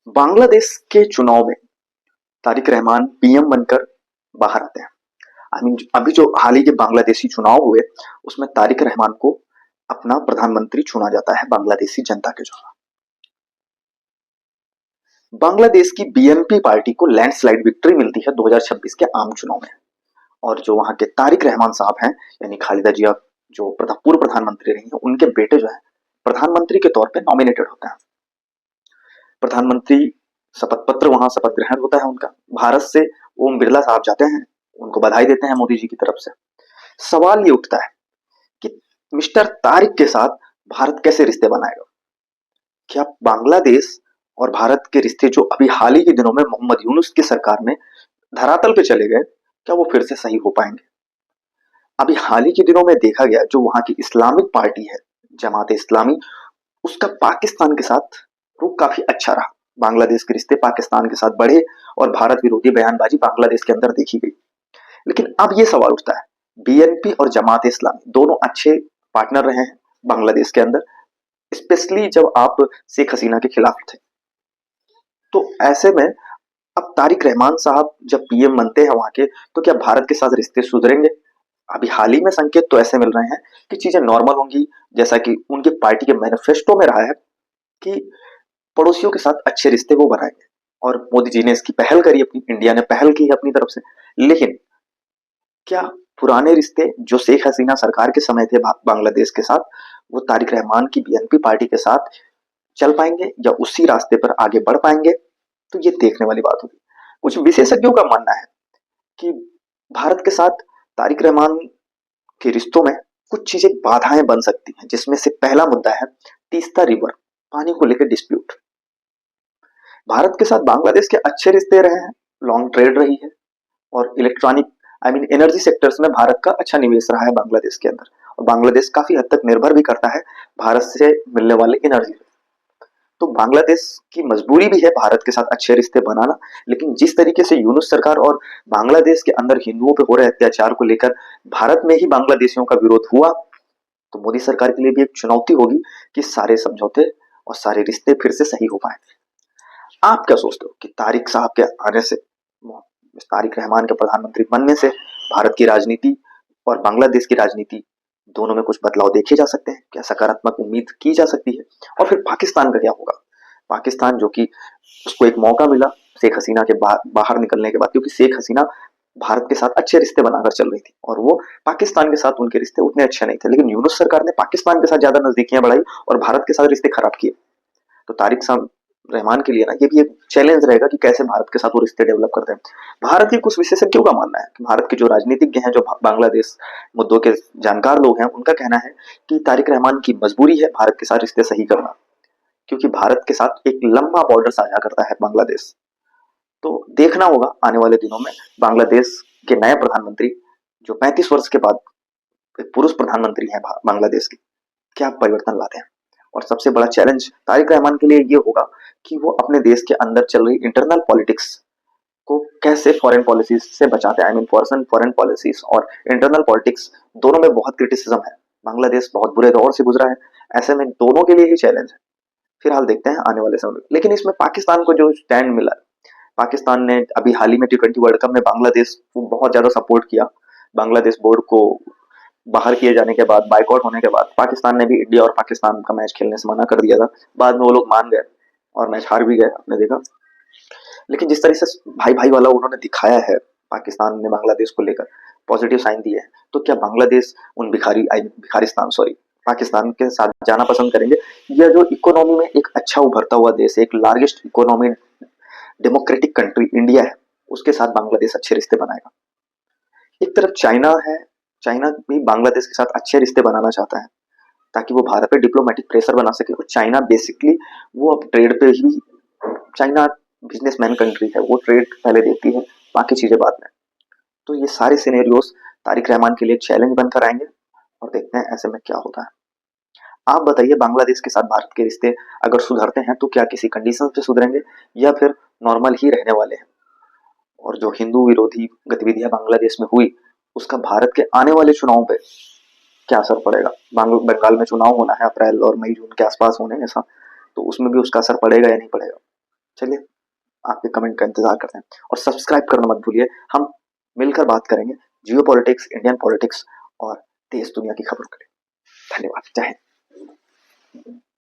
बांग्लादेश के चुनाव में तारिक रहमान पीएम बनकर बाहर आते हैं। अभी जो हाल ही के बांग्लादेशी चुनाव हुए उसमें तारिक रहमान को अपना प्रधानमंत्री चुना जाता है बांग्लादेशी जनता के द्वारा। बांग्लादेश की बीएनपी पार्टी को लैंडस्लाइड विक्ट्री मिलती है 2026 के आम चुनाव में। और जो वहां के तारिक रहमान साहब हैं यानी खालिदा जिया जो पूर्व प्रधानमंत्री रही हैं, उनके बेटे जो है प्रधानमंत्री के तौर पे नॉमिनेटेड होते हैं। प्रधानमंत्री शपथ पत्र वहां शपथ ग्रहण होता है उनका। भारत से ओम बिरला साहब जाते हैं, उनको बधाई देते हैं मोदी जी की तरफ से। सवाल ये उठता है कि मिस्टर तारिक के साथ भारत कैसे रिश्ते बनाएगा। क्या बांग्लादेश और भारत के रिश्ते जो अभी हाल ही के दिनों में मोहम्मद यूनुस की सरकार में धरातल पे चले गए, क्या वो फिर से सही हो पाएंगे। अभी हाल ही के दिनों में देखा गया जो वहां की इस्लामिक पार्टी है जमात इस्लामी, उसका पाकिस्तान के साथ रुख काफी अच्छा रहा। बांग्लादेश के रिश्ते पाकिस्तान के साथ बढ़े और भारत विरोधी बयानबाजी बांग्लादेश के अंदर देखी गई। लेकिन अब ये सवाल उठता है, बीएनपी और जमात इस्लामी दोनों अच्छे पार्टनर रहे हैं बांग्लादेश के अंदर, स्पेशली जब आप शेख हसीना के खिलाफ थे। तो ऐसे में अब तारिक रहमान साहब जब पीएम बनते हैं वहां के, तो क्या भारत के साथ रिश्ते सुधरेंगे। अभी हाल ही में संकेत तो ऐसे मिल रहे हैं कि चीजें नॉर्मल होंगी, जैसा कि उनकी पार्टी के मैनिफेस्टो में रहा है कि पड़ोसियों के साथ अच्छे रिश्ते वो बनाएंगे। और मोदी जी ने इसकी पहल करी, अपनी इंडिया ने पहल की है अपनी तरफ से। लेकिन क्या पुराने रिश्ते जो शेख हसीना सरकार के समय थे बांग्लादेश के साथ, वो तारिक रहमान की बीएनपी पार्टी के साथ चल पाएंगे या उसी रास्ते पर आगे बढ़ पाएंगे, तो ये देखने वाली बात होगी। कुछ विशेषज्ञों का मानना है कि भारत के साथ तारिक रहमान के रिश्तों में कुछ चीजें बाधाएं बन सकती हैं, जिसमें से पहला मुद्दा है तीस्ता रिवर, पानी को लेकर डिस्प्यूट। भारत के साथ बांग्लादेश के अच्छे रिश्ते रहे हैं, लॉन्ग ट्रेड रही है और इलेक्ट्रॉनिक एनर्जी सेक्टर्स में भारत का अच्छा निवेश रहा है बांग्लादेश के अंदर। और बांग्लादेश काफी हद तक निर्भर भी करता है भारत से मिलने वाले एनर्जी। तो बांग्लादेश की मजबूरी भी है भारत के साथ अच्छे रिश्ते बनाना। लेकिन जिस तरीके से यूनुस सरकार और बांग्लादेश के अंदर हिंदुओं पर हो रहे अत्याचार को लेकर भारत में ही बांग्लादेशियों का विरोध हुआ, तो मोदी सरकार के लिए भी एक चुनौती होगी कि सारे समझौते और सारे रिश्ते फिर से सही हो पाए। आप क्या सोचते हो कि तारिक साहब के आने से, तारिक रहमान के प्रधानमंत्री बनने से भारत की राजनीति और बांग्लादेश की राजनीति दोनों में कुछ बदलाव देखे जा सकते हैं, क्या सकारात्मक उम्मीद की जा सकती है। और फिर पाकिस्तान का क्या होगा। पाकिस्तान जो कि उसको एक मौका मिला शेख हसीना के बाहर निकलने के बाद, क्योंकि शेख हसीना भारत के साथ अच्छे रिश्ते बनाकर चल रही थी और वो पाकिस्तान के साथ उनके रिश्ते उतने अच्छे नहीं थे। लेकिन यूनुस सरकार ने पाकिस्तान के साथ ज्यादा नजदीकियां बढ़ाई और भारत के साथ रिश्ते खराब किए। तो तारिक साहब रहमान के लिए ना ये भी एक चैलेंज रहेगा कि कैसे भारत के साथ वो रिश्ते डेवलप करते हैं। भारत के कुछ विशेषज्ञों का मानना है कि भारत के जो राजनीतिज्ञ हैं, जो बांग्लादेश मुद्दों के जानकार लोग हैं, उनका कहना है कि तारिक रहमान की मजबूरी है भारत के साथ रिश्ते सही करना, क्योंकि भारत के साथ एक लंबा बॉर्डर साझा करता है बांग्लादेश। तो देखना होगा आने वाले दिनों में बांग्लादेश के नए प्रधानमंत्री जो 35 वर्ष के बाद एक पुरुष प्रधानमंत्री हैं बांग्लादेश के, क्या परिवर्तन लाते हैं। और सबसे बड़ा चैलेंज तारिक रहमान के लिए ये होगा कि वो अपने देश के अंदर चल रही इंटरनल पॉलिटिक्स को कैसे फॉरेन पॉलिसीज से बचाते हैं। फॉरेन पॉलिसीज और इंटरनल पॉलिटिक्स दोनों में बहुत क्रिटिसिज्म है। बांग्लादेश बहुत बुरे दौर से गुजरा है, ऐसे में दोनों के लिए ही चैलेंज है। फिलहाल देखते हैं आने वाले समय में। लेकिन इसमें पाकिस्तान को जो स्टैंड मिला, पाकिस्तान ने अभी हाल ही में T20 वर्ल्ड कप में बांग्लादेश को बहुत ज्यादा सपोर्ट किया। बांग्लादेश बोर्ड को बाहर किए जाने के बाद, बाइकआउट होने के बाद, पाकिस्तान ने भी इंडिया और पाकिस्तान का मैच खेलने से मना कर दिया था। बाद में वो लोग मान गए और मैच हार भी गए, आपने देखा। लेकिन जिस तरह से भाई भाई वाला उन्होंने दिखाया है, पाकिस्तान ने बांग्लादेश को लेकर पॉजिटिव साइन दिए हैं, तो क्या बांग्लादेश उन भिखारिस्तान पाकिस्तान के साथ जाना पसंद करेंगे। यह जो इकोनॉमी में एक अच्छा उभरता हुआ देश है, एक largest economy democratic country India है, उसके साथ बांग्लादेश अच्छे रिश्ते बनाएगा। एक तरफ चाइना है, चाइना भी बांग्लादेश के साथ अच्छे रिश्ते बनाना चाहता है ताकि वो भारत पे डिप्लोमेटिक प्रेशर बना सके। और चाइना बेसिकली वो अब ट्रेड पे ही, चाइना बिजनेसमैन कंट्री है, वो ट्रेड पहले देखती है, बाकी चीजें बाद में। तो ये सारे सिनेरियोस तारिक रहमान के लिए चैलेंज बनकर आएंगे और देखते हैं ऐसे में क्या होता है। आप बताइए, बांग्लादेश के साथ भारत के रिश्ते अगर सुधरते हैं तो क्या किसी कंडीशन पे सुधरेंगे या फिर नॉर्मल ही रहने वाले हैं। और जो हिंदू विरोधी गतिविधियां बांग्लादेश में हुई, उसका भारत के आने वाले चुनाव पे क्या असर पड़ेगा। बंगाल में चुनाव होना है अप्रैल और मई जून के आसपास होने, ऐसा, तो उसमें भी उसका असर पड़ेगा या नहीं पड़ेगा। चलिए, आपके कमेंट का इंतजार करते हैं और सब्सक्राइब करना मत भूलिए। हम मिलकर बात करेंगे जियो पॉलिटिक्स, इंडियन पॉलिटिक्स और देश दुनिया की खबरों के लिए। धन्यवाद। जय हिंद।